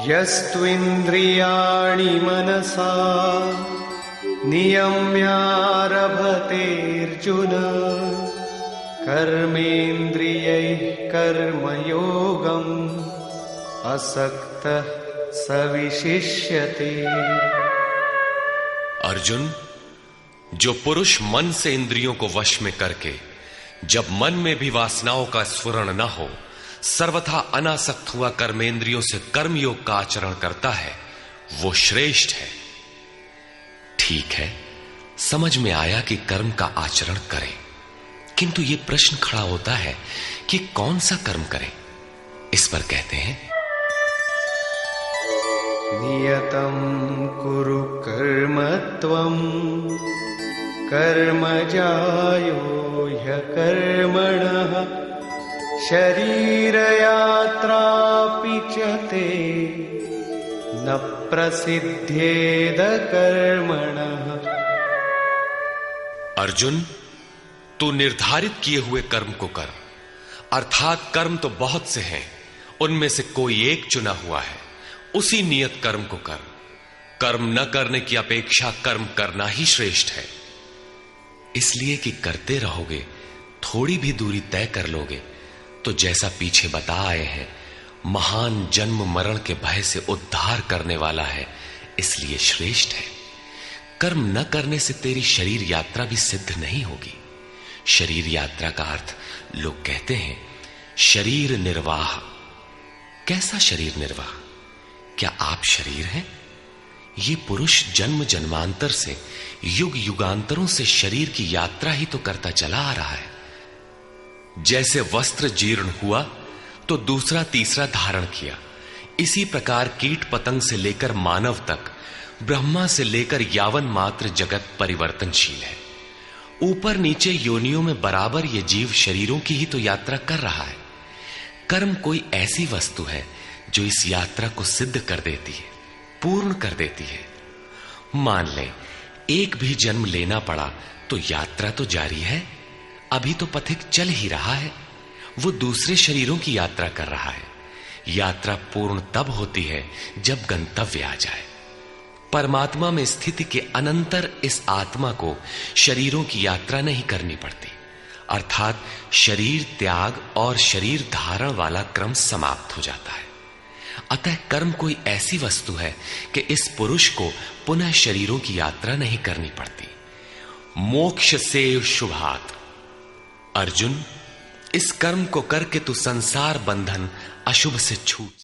यस्त्विन्द्रियाणि मनसा नियम्यारभतेऽर्जुन कर्मेन्द्रियैः कर्मयोगम् असक्तः स विशिष्यते। अर्जुन, जो पुरुष मन से इंद्रियों को वश में करके जब मन में भी वासनाओं का स्फुरण न हो सर्वथा अनासक्त हुआ कर्मेंद्रियों से कर्मयोग का आचरण करता है, वो श्रेष्ठ है। ठीक है, समझ में आया कि कर्म का आचरण करें, किंतु ये प्रश्न खड़ा होता है कि कौन सा कर्म करें। इस पर कहते हैं, नियतं कुरु कर्म त्वं कर्मजायो ह्यकर्मणः शरीरयात्रापि च ते न प्रसिद्ध्येद कर्मणः। अर्जुन, तू निर्धारित किए हुए कर्म को कर, अर्थात कर्म तो बहुत से हैं, उनमें से कोई एक चुना हुआ है, उसी नियत कर्म को कर। कर्म न करने की अपेक्षा कर्म करना ही श्रेष्ठ है, इसलिए कि करते रहोगे, थोड़ी भी दूरी तय कर लोगे तो जैसा पीछे बता आए हैं, महान जन्म मरण के भय से उद्धार करने वाला है, इसलिए श्रेष्ठ है। कर्म न करने से तेरी शरीर यात्रा भी सिद्ध नहीं होगी। शरीर यात्रा का अर्थ लोग कहते हैं शरीर निर्वाह। कैसा शरीर निर्वाह? क्या आप शरीर हैं? ये पुरुष जन्म जन्मांतर से, युग युगांतरों से शरीर की यात्रा ही तो करता चला आ रहा है। जैसे वस्त्र जीर्ण हुआ तो दूसरा तीसरा धारण किया, इसी प्रकार कीट पतंग से लेकर मानव तक, ब्रह्मा से लेकर यावन मात्र जगत परिवर्तनशील है। ऊपर नीचे योनियों में बराबर ये जीव शरीरों की ही तो यात्रा कर रहा है। कर्म कोई ऐसी वस्तु है जो इस यात्रा को सिद्ध कर देती है, पूर्ण कर देती है। मान ले एक भी जन्म लेना पड़ा तो यात्रा तो जारी है, अभी तो पथिक चल ही रहा है, वो दूसरे शरीरों की यात्रा कर रहा है। यात्रा पूर्ण तब होती है जब गंतव्य आ जाए। परमात्मा में स्थिति के अनंतर इस आत्मा को शरीरों की यात्रा नहीं करनी पड़ती, अर्थात शरीर त्याग और शरीर धारण वाला क्रम समाप्त हो जाता है। अतः कर्म कोई ऐसी वस्तु है कि इस पुरुष को पुनः शरीरों की यात्रा नहीं करनी पड़ती। मोक्ष से शुभात। अर्जुन, इस कर्म को करके तू संसार बंधन अशुभ से छूट